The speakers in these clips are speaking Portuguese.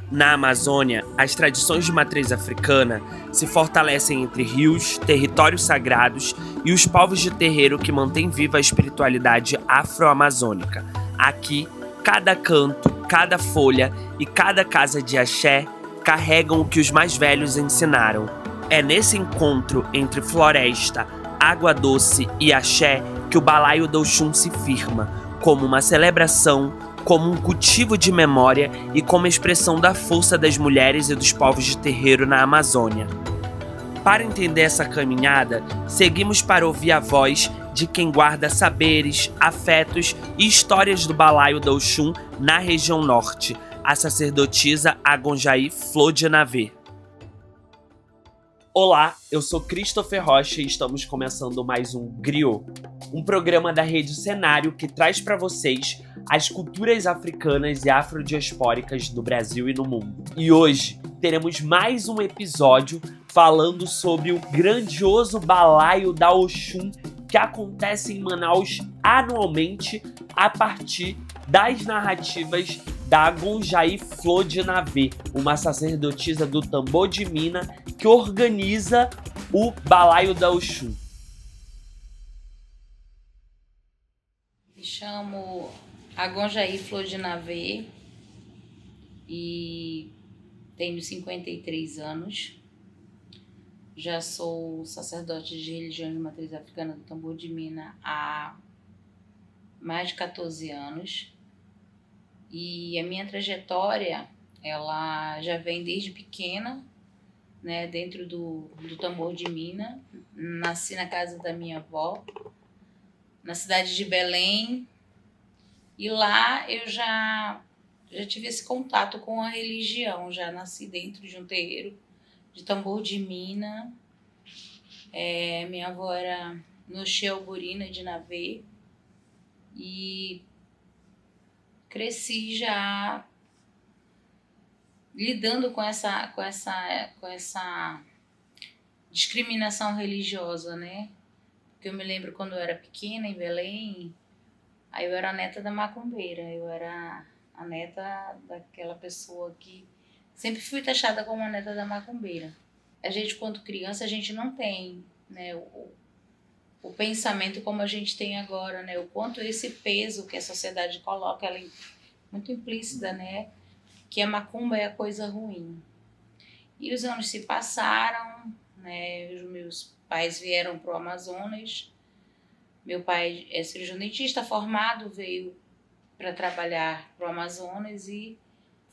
Na Amazônia, as tradições de matriz africana se fortalecem entre rios, territórios sagrados e os povos de terreiro que mantêm viva a espiritualidade afro-amazônica. Aqui, cada canto, cada folha e cada casa de axé carregam o que os mais velhos ensinaram. É nesse encontro entre floresta, água doce e axé que o Balaio do Oxum se firma, como uma celebração, como um cultivo de memória e como expressão da força das mulheres e dos povos de terreiro na Amazônia. Para entender essa caminhada, seguimos para ouvir a voz de quem guarda saberes, afetos e histórias do Balaio do Oxum na região norte, a sacerdotisa Agonjaí Flor de Navê. Olá, eu sou Christopher Rocha e estamos começando mais um Griot, um programa da Rede Cenário que traz para vocês as culturas africanas e afrodiaspóricas no Brasil e no mundo. E hoje teremos mais um episódio falando sobre o grandioso Balaio da Oxum que acontece em Manaus anualmente a partir das narrativas da Agonjaí Flor de Navê, uma sacerdotisa do tambor de Mina que organiza o Balaio da Oxum. Me chamo Agonjaí Flor de Navê e tenho 53 anos. Já sou sacerdote de religião de matriz africana do tambor de Mina há mais de 14 anos. E a minha trajetória, ela já vem desde pequena, né, dentro do tambor de Mina. Nasci na casa da minha avó, na cidade de Belém, e lá eu já tive esse contato com a religião. Já nasci dentro de um terreiro de tambor de Mina. Minha avó era Noxel Burina de Navê e cresci já lidando com essa discriminação religiosa, né? Porque eu me lembro quando eu era pequena em Belém, aí eu era a neta da macumbeira, eu era a neta daquela pessoa que sempre fui taxada como a neta da macumbeira. A gente, quando criança, a gente não tem, né, o pensamento como a gente tem agora, né? O quanto esse peso que a sociedade coloca, ela é muito implícita, né? Que a macumba é a coisa ruim. E os anos se passaram, né? Os meus pais vieram para o Amazonas. Meu pai é cirurgião dentista formado, veio para trabalhar para o Amazonas e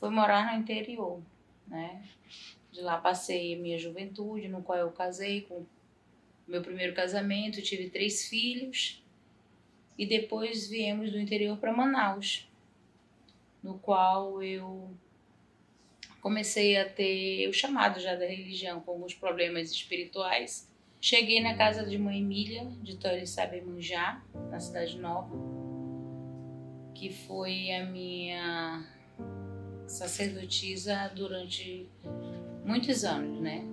foi morar no interior, né? De lá passei a minha juventude, no qual eu casei com meu primeiro casamento, tive 3 filhos e depois viemos do interior para Manaus, no qual eu comecei a ter o chamado já da religião, com alguns problemas espirituais. Cheguei na casa de Mãe Emília, de Toriçaba-Emanjá, na Cidade Nova, que foi a minha sacerdotisa durante muitos anos, né,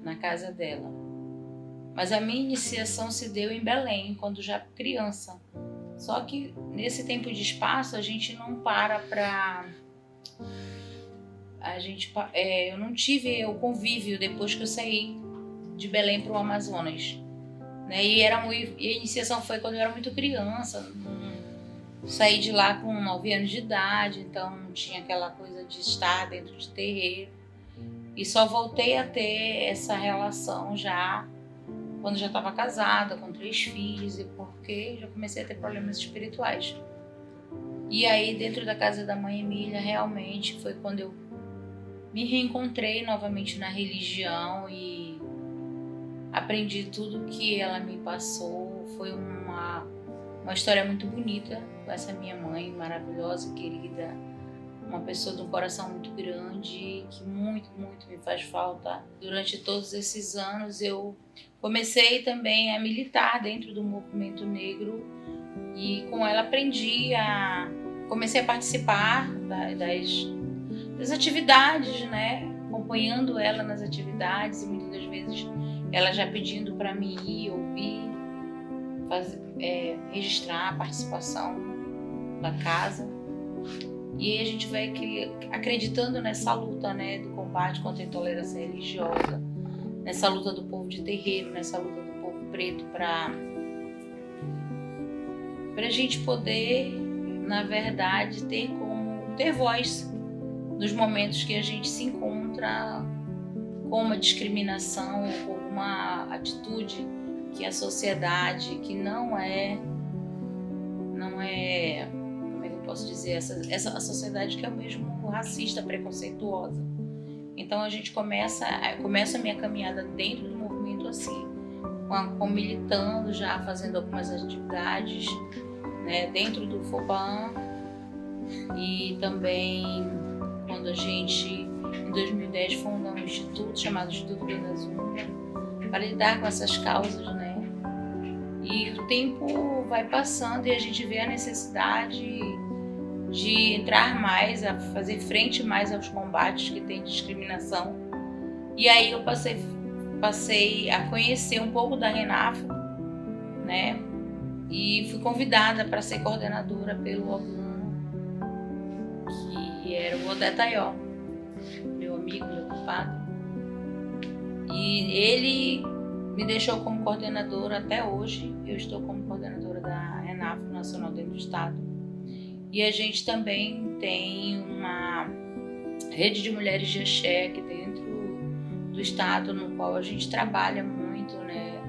na casa dela. Mas a minha iniciação se deu em Belém, quando já criança. Só que nesse tempo de espaço a gente não para. Eu não tive o convívio depois que eu saí de Belém para o Amazonas, né? E a iniciação foi quando eu era muito criança. Saí de lá com 9 anos de idade, então não tinha aquela coisa de estar dentro de terreiro. E só voltei a ter essa relação já quando já estava casada, com 3 filhos, e porque já comecei a ter problemas espirituais. E aí, dentro da casa da Mãe Emília, realmente foi quando eu me reencontrei novamente na religião e aprendi tudo que ela me passou. Foi uma história muito bonita com essa minha mãe maravilhosa, querida, uma pessoa de um coração muito grande, que muito, muito me faz falta. Durante todos esses anos eu comecei também a militar dentro do movimento negro e com ela comecei a participar das atividades, né? Acompanhando ela nas atividades e muitas das vezes ela já pedindo para mim ir, ouvir, registrar a participação da casa. E aí a gente vai acreditando nessa luta, né, do combate contra a intolerância religiosa, nessa luta do povo de terreiro, nessa luta do povo preto para a gente poder, na verdade, ter voz nos momentos que a gente se encontra com uma discriminação ou com uma atitude que a sociedade, que não é, como é que eu posso dizer, a sociedade que é mesmo racista, preconceituosa. Então a gente começa a minha caminhada dentro do movimento assim, com militando já, fazendo algumas atividades, né, dentro do FOBAN, e também quando a gente, em 2010, funda um instituto chamado Instituto Ganga Zumba para lidar com essas causas, né? E o tempo vai passando e a gente vê a necessidade de entrar mais, a fazer frente mais aos combates que tem discriminação. E aí eu passei a conhecer um pouco da Renafro, né? E fui convidada para ser coordenadora pelo aluno, que era o Odé Taió, meu amigo, meu compadre. E ele me deixou como coordenadora até hoje. Eu estou como coordenadora da Renafro Nacional dentro do Estado. E a gente também tem uma rede de mulheres de axé aqui dentro do Estado, no qual a gente trabalha muito, né?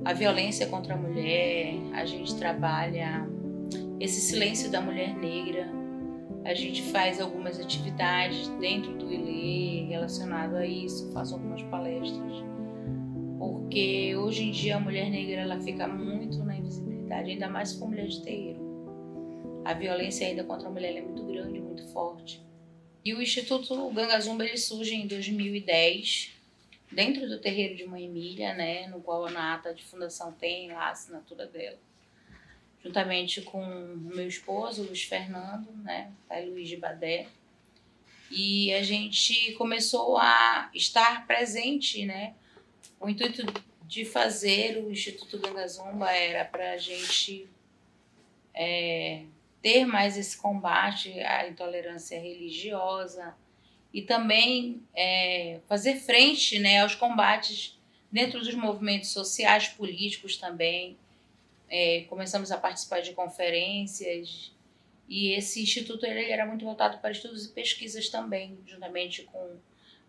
A violência contra a mulher, a gente trabalha esse silêncio da mulher negra, a gente faz algumas atividades dentro do ILE relacionado a isso, faço algumas palestras, porque hoje em dia a mulher negra ela fica muito na invisibilidade, ainda mais se for mulher de terreiro. A violência ainda contra a mulher é muito grande, muito forte. E o Instituto Ganga Zumba ele surge em 2010, dentro do terreiro de Mãe Emília, né, no qual na ata de fundação tem lá a assinatura dela, juntamente com o meu esposo, Luiz Fernando, né, pai Luiz de Badé. E a gente começou a estar presente, né, o intuito de fazer o Instituto Ganga Zumba era para a gente ter mais esse combate à intolerância religiosa e também fazer frente, né, aos combates dentro dos movimentos sociais, políticos também. Começamos a participar de conferências e esse instituto ele era muito voltado para estudos e pesquisas também, juntamente com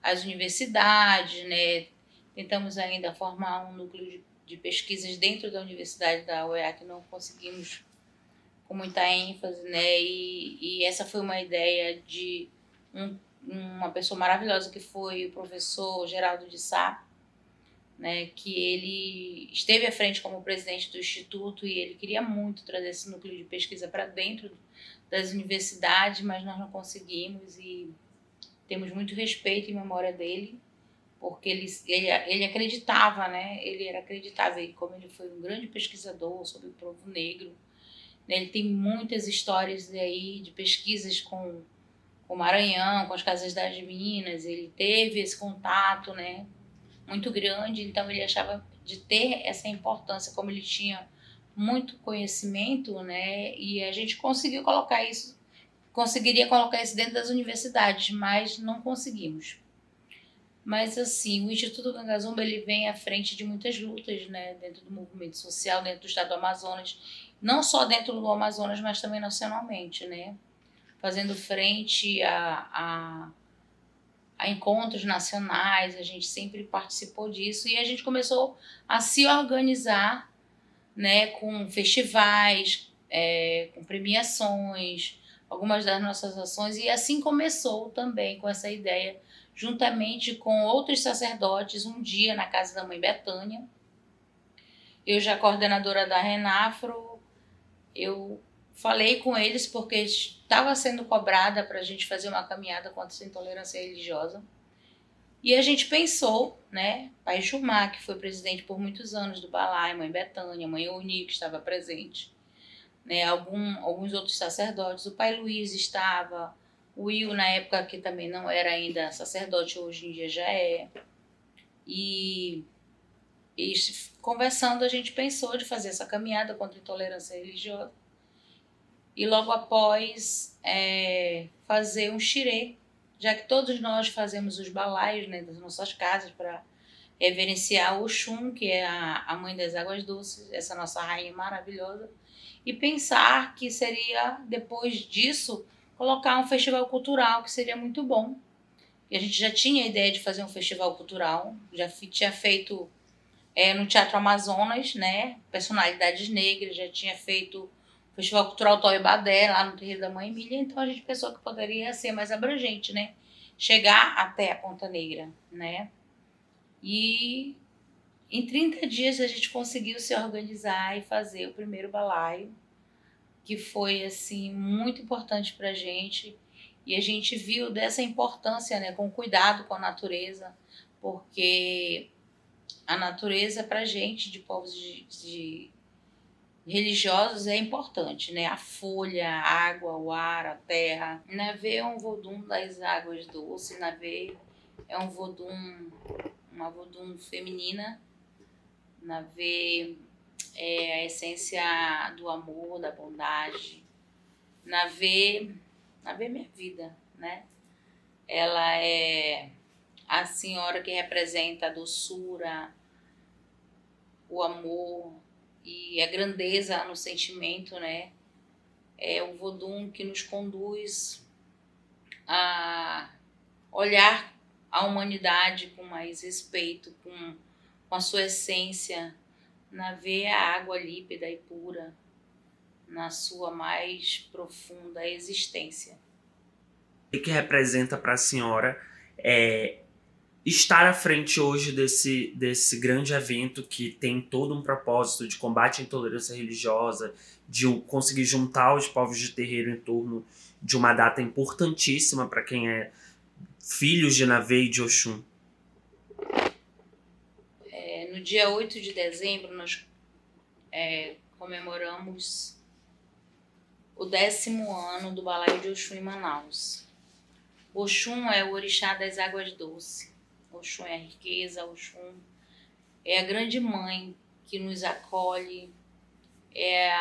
as universidades, né? Tentamos ainda formar um núcleo de pesquisas dentro da Universidade da UEA, que não conseguimos com muita ênfase, né? E essa foi uma ideia de uma pessoa maravilhosa que foi o professor Geraldo de Sá, né? Que ele esteve à frente como presidente do Instituto e ele queria muito trazer esse núcleo de pesquisa para dentro das universidades, mas nós não conseguimos e temos muito respeito e memória dele, porque ele acreditava, né? Ele era acreditável, e como ele foi um grande pesquisador sobre o povo negro, né? Ele tem muitas histórias aí de pesquisas com o Maranhão, com as Casas das Minas, ele teve esse contato, né, muito grande, então ele achava de ter essa importância, como ele tinha muito conhecimento, né, e a gente conseguiria colocar isso dentro das universidades, mas não conseguimos. Mas assim, o Instituto Ganga Zumba ele vem à frente de muitas lutas, né, dentro do movimento social, dentro do estado do Amazonas, não só dentro do Amazonas, mas também nacionalmente, né, fazendo frente a encontros nacionais, a gente sempre participou disso e a gente começou a se organizar, né, com festivais, com premiações, algumas das nossas ações, e assim começou também com essa ideia, juntamente com outros sacerdotes, um dia na casa da mãe Betânia. Eu já coordenadora da Renafro, eu falei com eles porque estava sendo cobrada para a gente fazer uma caminhada contra essa intolerância religiosa. E a gente pensou, né, pai Chumar, que foi presidente por muitos anos do Balai, mãe Betânia, mãe Euni, que estava presente, né, alguns outros sacerdotes, o pai Luiz estava, o Will, na época, que também não era ainda sacerdote, hoje em dia já é. E conversando, a gente pensou de fazer essa caminhada contra a intolerância religiosa. e logo após fazer um xirê, já que todos nós fazemos os balaios, né, das nossas casas para reverenciar Oxum, que é a mãe das águas doces, essa nossa rainha maravilhosa, e pensar que seria, depois disso, colocar um festival cultural, que seria muito bom. E a gente já tinha a ideia de fazer um festival cultural, já tinha feito no Teatro Amazonas, né, personalidades negras, já tinha feito o Festival Cultural Toy Badé, lá no Terreiro da Mãe Emília, então a gente pensou que poderia ser mais abrangente, né, chegar até a Ponta Negra, né. E em 30 dias a gente conseguiu se organizar e fazer o primeiro balaio, que foi assim muito importante para a gente. E a gente viu dessa importância, né, com cuidado com a natureza, porque a natureza para a gente, de povos de religiosos, é importante, né? A folha, a água, o ar, a terra. Navê é um vodum das águas doces, Navê é um vodum, uma vodum feminina. Navê é a essência do amor, da bondade. Navê é minha vida, né? Ela é a senhora que representa a doçura, o amor e a grandeza no sentimento, né? É um vodum que nos conduz a olhar a humanidade com mais respeito, com a sua essência, ver a água límpida e pura na sua mais profunda existência. O que representa para a senhora estar à frente hoje desse grande evento que tem todo um propósito de combate à intolerância religiosa, de conseguir juntar os povos de terreiro em torno de uma data importantíssima para quem é filhos de Navê e de Oxum? No dia 8 de dezembro, nós comemoramos o 10º ano do Balaio de Oxum em Manaus. Oxum é o orixá das águas doces. Oxum é a riqueza, Oxum é a grande mãe que nos acolhe, é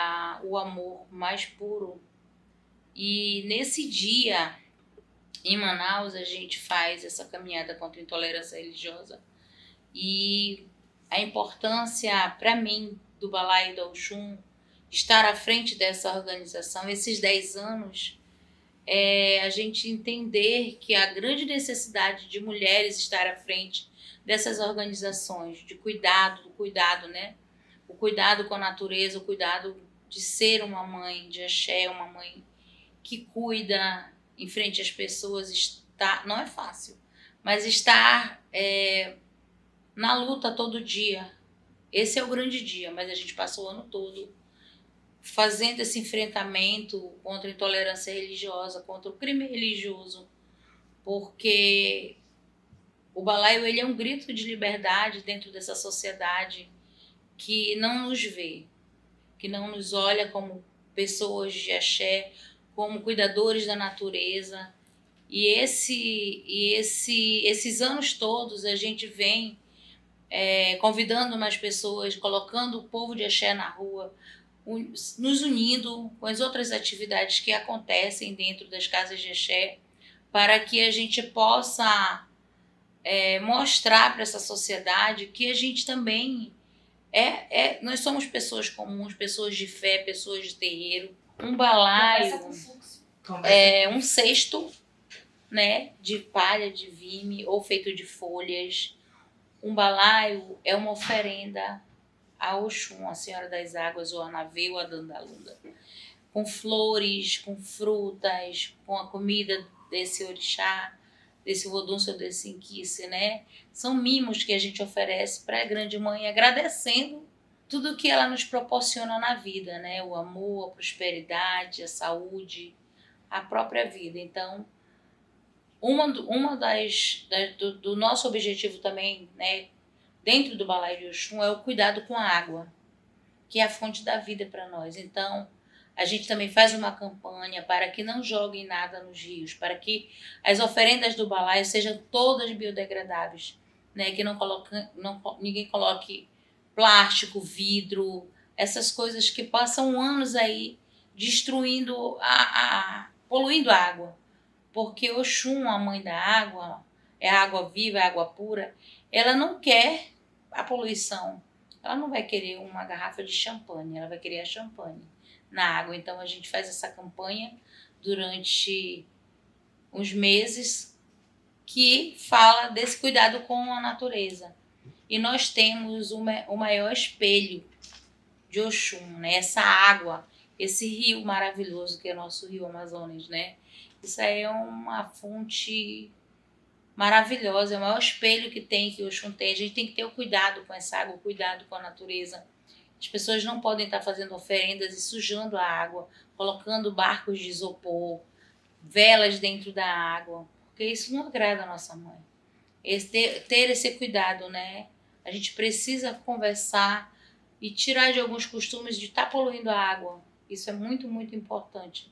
o amor mais puro. E nesse dia, em Manaus, a gente faz essa caminhada contra a intolerância religiosa. E a importância, para mim, do Balaio do Oxum, estar à frente dessa organização, esses 10 anos, a gente entender que a grande necessidade de mulheres estar à frente dessas organizações, do cuidado, né? O cuidado com a natureza, o cuidado de ser uma mãe de axé, uma mãe que cuida em frente às pessoas, não é fácil, mas estar na luta todo dia. Esse é o grande dia, mas a gente passa o ano todo fazendo esse enfrentamento contra a intolerância religiosa, contra o crime religioso, porque o balaio ele é um grito de liberdade dentro dessa sociedade que não nos vê, que não nos olha como pessoas de axé, como cuidadores da natureza. E esses anos todos a gente vem convidando mais pessoas, colocando o povo de axé na rua, nos unindo com as outras atividades que acontecem dentro das casas de axé, para que a gente possa mostrar para essa sociedade que a gente também nós somos pessoas comuns, pessoas de fé, pessoas de terreiro. Um balaio é um cesto, né, de palha, de vime ou feito de folhas. Um balaio é uma oferenda a Oxum, a Senhora das Águas, ou a Navê, ou a Dandalunda, com flores, com frutas, com a comida desse orixá, desse vodunço, desse inquice, né? São mimos que a gente oferece para a grande mãe, agradecendo tudo que ela nos proporciona na vida, né? O amor, a prosperidade, a saúde, a própria vida. Então, do nosso objetivo também, né, dentro do Balaio de Oxum, é o cuidado com a água, que é a fonte da vida para nós. Então, a gente também faz uma campanha para que não joguem nada nos rios, para que as oferendas do balaio sejam todas biodegradáveis, né? Que ninguém coloque plástico, vidro, essas coisas que passam anos aí destruindo, poluindo a água. Porque Oxum, a mãe da água, é a água viva, é a água pura, ela não quer a poluição. Ela não vai querer uma garrafa de champanhe, ela vai querer a champanhe na água. Então a gente faz essa campanha durante uns meses que fala desse cuidado com a natureza. E nós temos o maior espelho de Oxum, né? Essa água, esse rio maravilhoso que é o nosso rio Amazonas, né? Isso aí é uma fonte maravilhosa, é o maior espelho que Oxum tem. A gente tem que ter o cuidado com essa água, o cuidado com a natureza. As pessoas não podem estar fazendo oferendas e sujando a água, colocando barcos de isopor, velas dentro da água, porque isso não agrada a nossa mãe. Ter esse cuidado, né? A gente precisa conversar e tirar de alguns costumes de estar poluindo a água. Isso é muito, muito importante.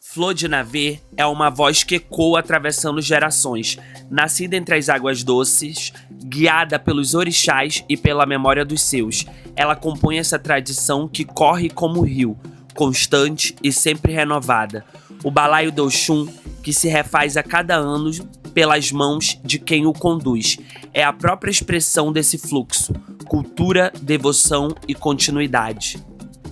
Flor de Navê é uma voz que ecoa atravessando gerações, nascida entre as águas doces, guiada pelos orixás e pela memória dos seus. Ela compõe essa tradição que corre como um rio, constante e sempre renovada. O balaio do Oxum, que se refaz a cada ano pelas mãos de quem o conduz, é a própria expressão desse fluxo, cultura, devoção e continuidade.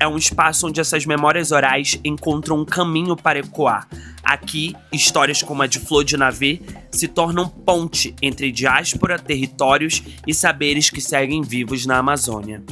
É um espaço onde essas memórias orais encontram um caminho para ecoar. Aqui, histórias como a de Flor de Navê se tornam ponte entre diáspora, territórios e saberes que seguem vivos na Amazônia.